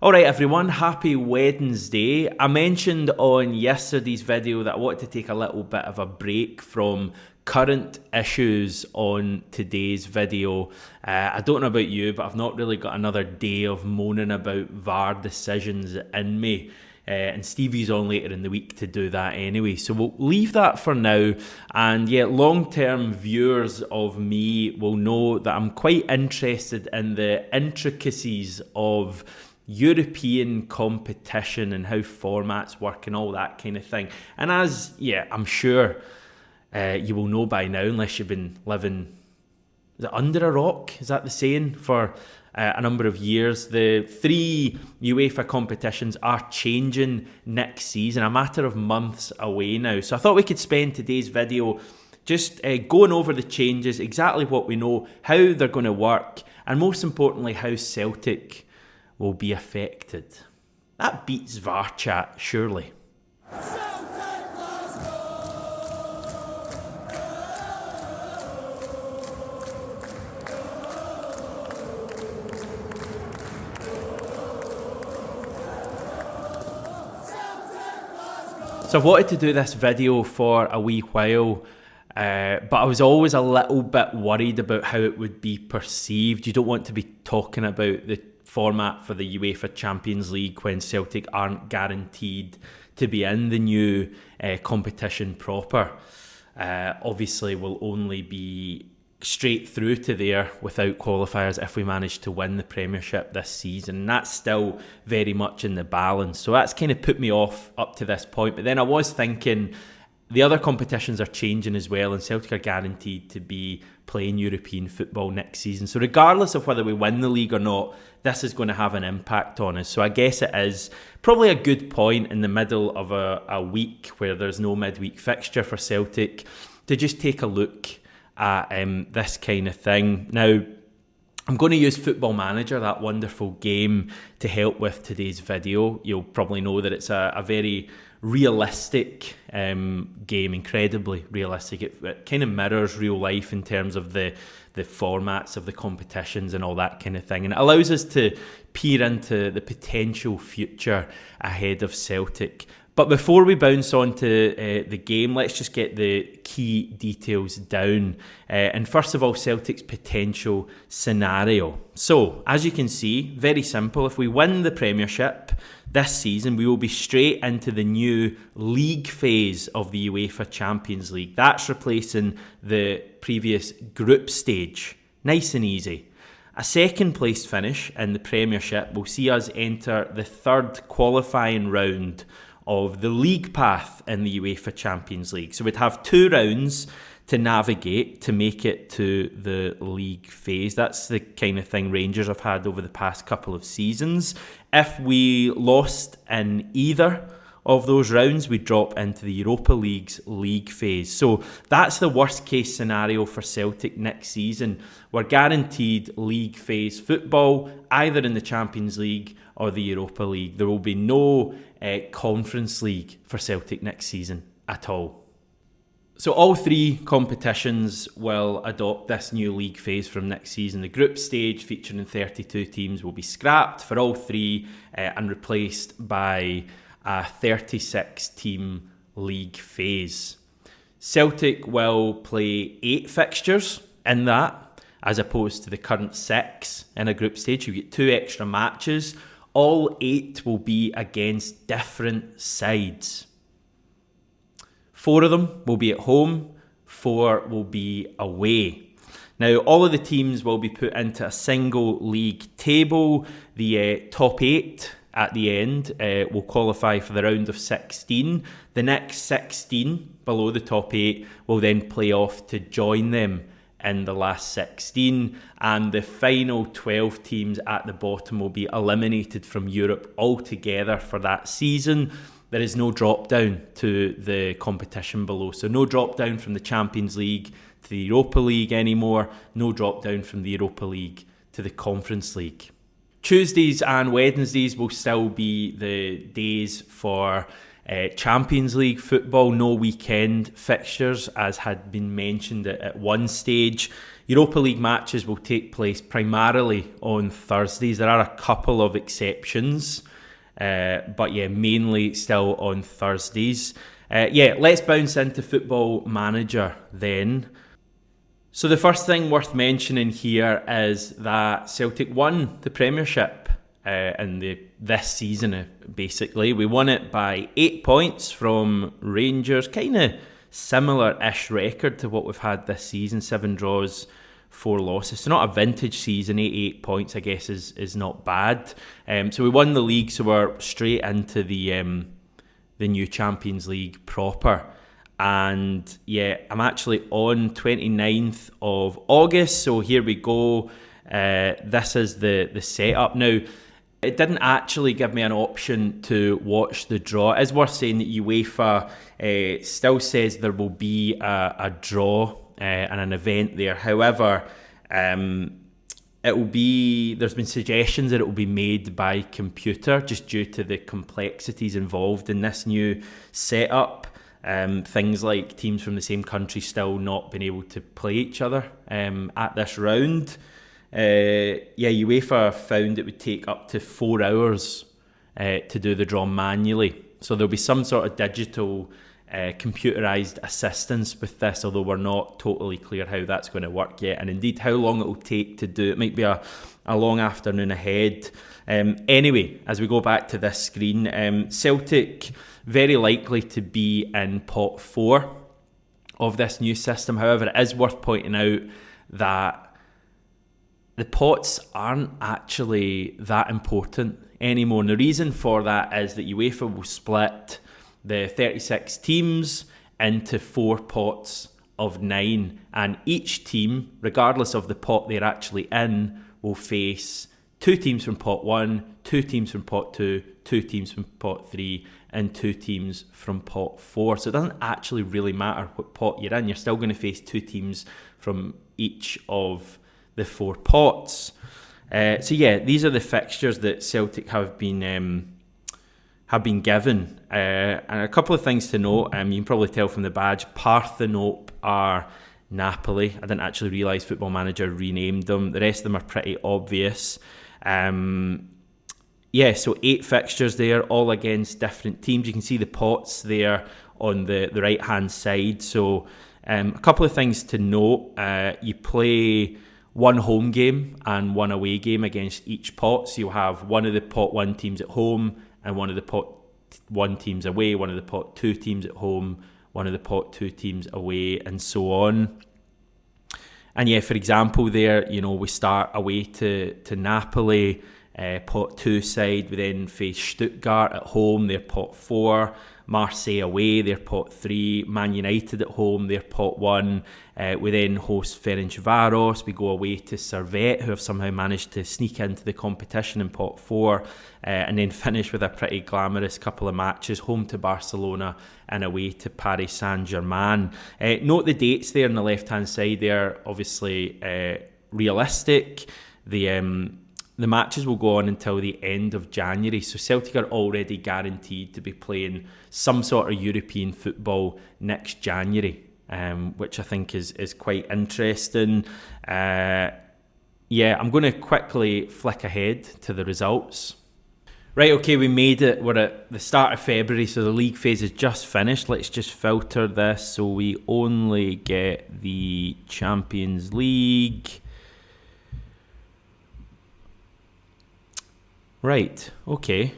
Alright everyone, happy Wednesday. I mentioned on yesterday's video that I wanted to take a little bit of a break from current issues on today's video. I don't know about you, but I've not really got another day of moaning about VAR decisions in me. And Stevie's on later in the week to do that anyway. So we'll leave that for now. And yeah, long-term viewers of me will know that I'm quite interested in the intricacies of European competition and how formats work and all that kind of thing. And I'm sure you will know by now, unless you've been living under a rock, is that the saying, for a number of years, the 3 UEFA competitions are changing next season, a matter of months away now. So I thought we could spend today's video just going over the changes, exactly what we know, how they're going to work, and most importantly, how Celtic will be affected. That beats VAR chat, surely. So I've wanted to do this video for a wee while, but I was always a little bit worried about how it would be perceived. You don't want to be talking about the format for the UEFA Champions League when Celtic aren't guaranteed to be in the new competition proper. Obviously, we'll only be straight through to there without qualifiers if we manage to win the Premiership this season. And that's still very much in the balance. So that's kind of put me off up to this point. But then I was thinking the other competitions are changing as well, and Celtic are guaranteed to be playing European football next season. So regardless of whether we win the league or not, this is going to have an impact on us. So I guess it is probably a good point in the middle of a week where there's no midweek fixture for Celtic to just take a look at this kind of thing. Now, I'm going to use Football Manager, that wonderful game, to help with today's video. You'll probably know that it's a very realistic game, incredibly realistic. It kind of mirrors real life in terms of the formats of the competitions and all that kind of thing. And it allows us to peer into the potential future ahead of Celtic. But before we bounce on to the game, let's just get the key details down. And first of all, Celtic's potential scenario. So, as you can see, very simple. If we win the Premiership this season, we will be straight into the new league phase of the UEFA Champions League. That's replacing the previous group stage. Nice and easy. A second place finish in the Premiership will see us enter the third qualifying round of the league path in the UEFA Champions League. So we'd have 2 rounds to navigate to make it to the league phase. That's the kind of thing Rangers have had over the past couple of seasons. If we lost in either of those rounds, we drop into the Europa League's league phase. So that's the worst case scenario for Celtic next season. We're guaranteed league phase football, either in the Champions League or the Europa League. There will be no Conference League for Celtic next season at all. So all 3 competitions will adopt this new league phase from next season. The group stage, featuring 32 teams, will be scrapped for all 3 and replaced by a 36-team league phase. Celtic will play 8 fixtures in that, as opposed to the current 6 in a group stage. You get 2 extra matches. All 8 will be against different sides. 4 of them will be at home, 4 will be away. Now, all of the teams will be put into a single league table. The top 8 at the end will qualify for the round of 16. The next 16 below the top 8 will then play off to join them in the last 16, and the final 12 teams at the bottom will be eliminated from Europe altogether for that season. There is no drop down to the competition below, so no drop down from the Champions League to the Europa League anymore, no drop down from the Europa League to the Conference League. Tuesdays and Wednesdays will still be the days for Champions League football, no weekend fixtures, as had been mentioned at one stage. Europa League matches will take place primarily on Thursdays. There are a couple of exceptions, but yeah, mainly still on Thursdays. Let's bounce into Football Manager then. So the first thing worth mentioning here is that Celtic won the Premiership this season, basically. We won it by 8 points from Rangers, kind of similar-ish record to what we've had this season, 7 draws, 4 losses. So not a vintage season, 8 points I guess is not bad. So we won the league, so we're straight into the new Champions League proper. And yeah, I'm actually on 29th of August, so here we go. This is the setup. Now, it didn't actually give me an option to watch the draw. It is worth saying that UEFA still says there will be a draw and an event there. However, there's been suggestions that it will be made by computer just due to the complexities involved in this new setup. Things like teams from the same country still not being able to play each other at this round. UEFA found it would take up to 4 hours to do the draw manually. So there'll be some sort of digital computerised assistance with this, although we're not totally clear how that's going to work yet, and indeed how long it will take to do. It might be a long afternoon ahead. Anyway, as we go back to this screen, Celtic very likely to be in pot 4 of this new system. However, it is worth pointing out that the pots aren't actually that important anymore. And the reason for that is that UEFA will split the 36 teams into 4 pots of 9. And each team, regardless of the pot they're actually in, will face 2 teams from pot 1, 2 teams from pot 2, 2 teams from pot 3, and 2 teams from pot 4. So it doesn't actually really matter what pot you're in. You're still going to face 2 teams from each of the 4 pots. These are the fixtures that Celtic have been given. And a couple of things to note. You can probably tell from the badge, Parthenope are Napoli. I didn't actually realise Football Manager renamed them. The rest of them are pretty obvious. So 8 fixtures there, all against different teams. You can see the pots there on the right-hand side. So a couple of things to note. You play 1 home game and 1 away game against each pot. So you'll have one of the pot 1 teams at home and one of the pot 1 teams away, one of the pot 2 teams at home, one of the pot 2 teams away, and so on. And yeah, for example there, we start away to Napoli, pot 2 side. We then face Stuttgart at home, they're pot 4. Marseille away, they're pot 3. Man United at home, they're pot 1. We then host Ferencvaros. We go away to Servette, who have somehow managed to sneak into the competition in pot 4, and then finish with a pretty glamorous couple of matches, home to Barcelona and away to Paris Saint-Germain. Note the dates there on the left-hand side. They're obviously realistic. The matches will go on until the end of January, so Celtic are already guaranteed to be playing some sort of European football next January, which I think is quite interesting. I'm going to quickly flick ahead to the results. Right, okay, we made it. We're at the start of February, so the league phase is just finished. Let's just filter this so we only get the Champions League. Right, okay.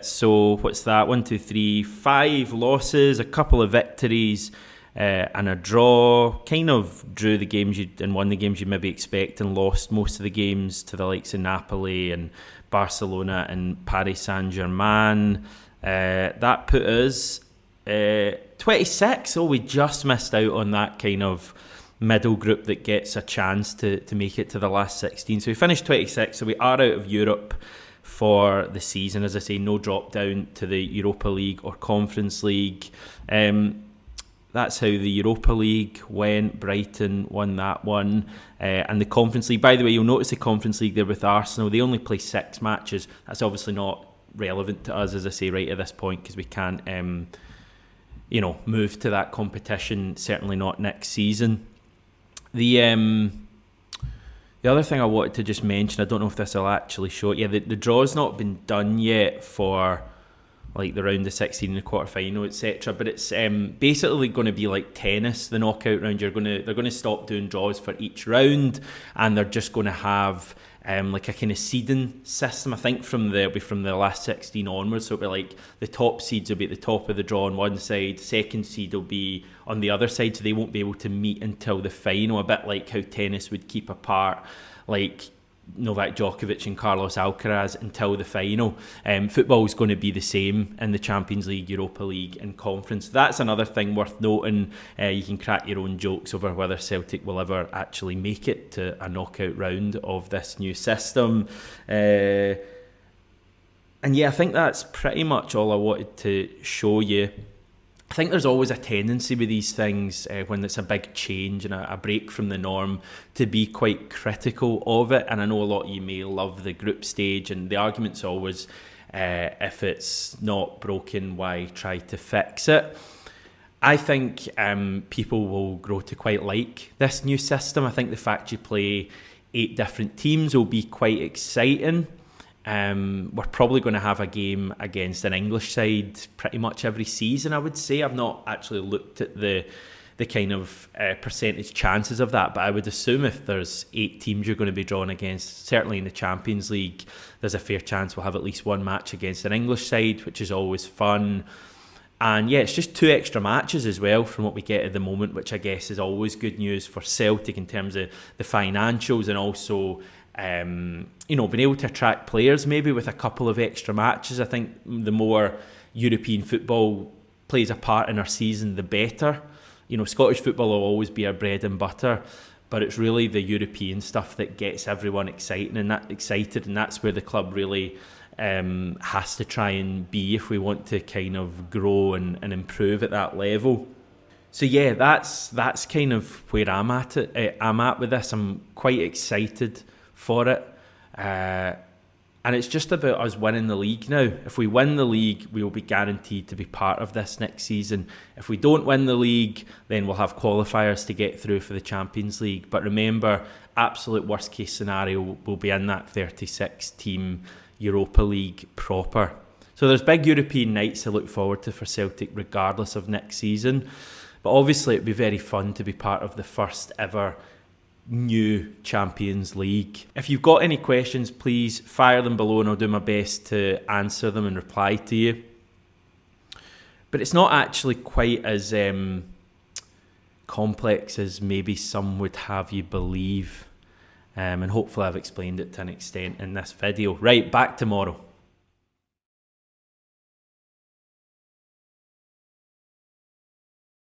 So what's that? 1, 2, 3, 5 losses, a couple of victories, and a draw. Kind of drew the games and won the games you'd maybe expect, and lost most of the games to the likes of Napoli and Barcelona and Paris Saint-Germain. That put us 26. Oh, we just missed out on that kind of middle group that gets a chance to make it to the last 16. So we finished 26, so we are out of Europe for the season. As I say, no drop down to the Europa League or Conference League. That's how the Europa League went. Brighton won that one. And the Conference League, by the way, you'll notice the Conference League there with Arsenal. They only play 6 matches. That's obviously not relevant to us, as I say, right at this point, because we can't move to that competition, certainly not next season. The The other thing I wanted to just mention, I don't know if this will actually show it. Yeah, the draw's not been done yet for like the round of 16, the quarter final, etc. But it's basically going to be like tennis, the knockout round. They're going to stop doing draws for each round, and they're just going to have like a kind of seeding system. I think from the last 16 onwards. So it'll be like the top seeds will be at the top of the draw on one side, second seed will be on the other side, so they won't be able to meet until the final. A bit like how tennis would keep apart like Novak Djokovic and Carlos Alcaraz until the final. Football is going to be the same in the Champions League, Europa League and Conference. That's another thing worth noting. You can crack your own jokes over whether Celtic will ever actually make it to a knockout round of this new system. And yeah, I think that's pretty much all I wanted to show you. I think there's always a tendency with these things when it's a big change and a break from the norm to be quite critical of it. And I know a lot of you may love the group stage, and the argument's always if it's not broken, why try to fix it? I think people will grow to quite like this new system. I think the fact you play 8 different teams will be quite exciting. We're probably going to have a game against an English side pretty much every season, I would say. I've not actually looked at the kind of percentage chances of that, but I would assume if there's 8 teams you're going to be drawn against, certainly in the Champions League, there's a fair chance we'll have at least one match against an English side, which is always fun. And yeah, it's just 2 extra matches as well from what we get at the moment, which I guess is always good news for Celtic in terms of the financials, and also being able to attract players maybe with a couple of extra matches. I think the more European football plays a part in our season, the better. Scottish football will always be our bread and butter, but it's really the European stuff that gets everyone excited, and that's where the club really has to try and be if we want to kind of grow and improve at that level. So yeah, that's kind of where I'm at with this. I'm quite excited for it, and it's just about us winning the league now. If we win the league, we will be guaranteed to be part of this next season. If we don't win the league, then we'll have qualifiers to get through for the Champions League. But remember, absolute worst case scenario, we'll be in that 36 team Europa League proper. So there's big European nights to look forward to for Celtic regardless of next season. But obviously it'd be very fun to be part of the first ever new Champions League. If you've got any questions, please fire them below and I'll do my best to answer them and reply to you. But it's not actually quite as complex as maybe some would have you believe. And hopefully I've explained it to an extent in this video. Right, back tomorrow.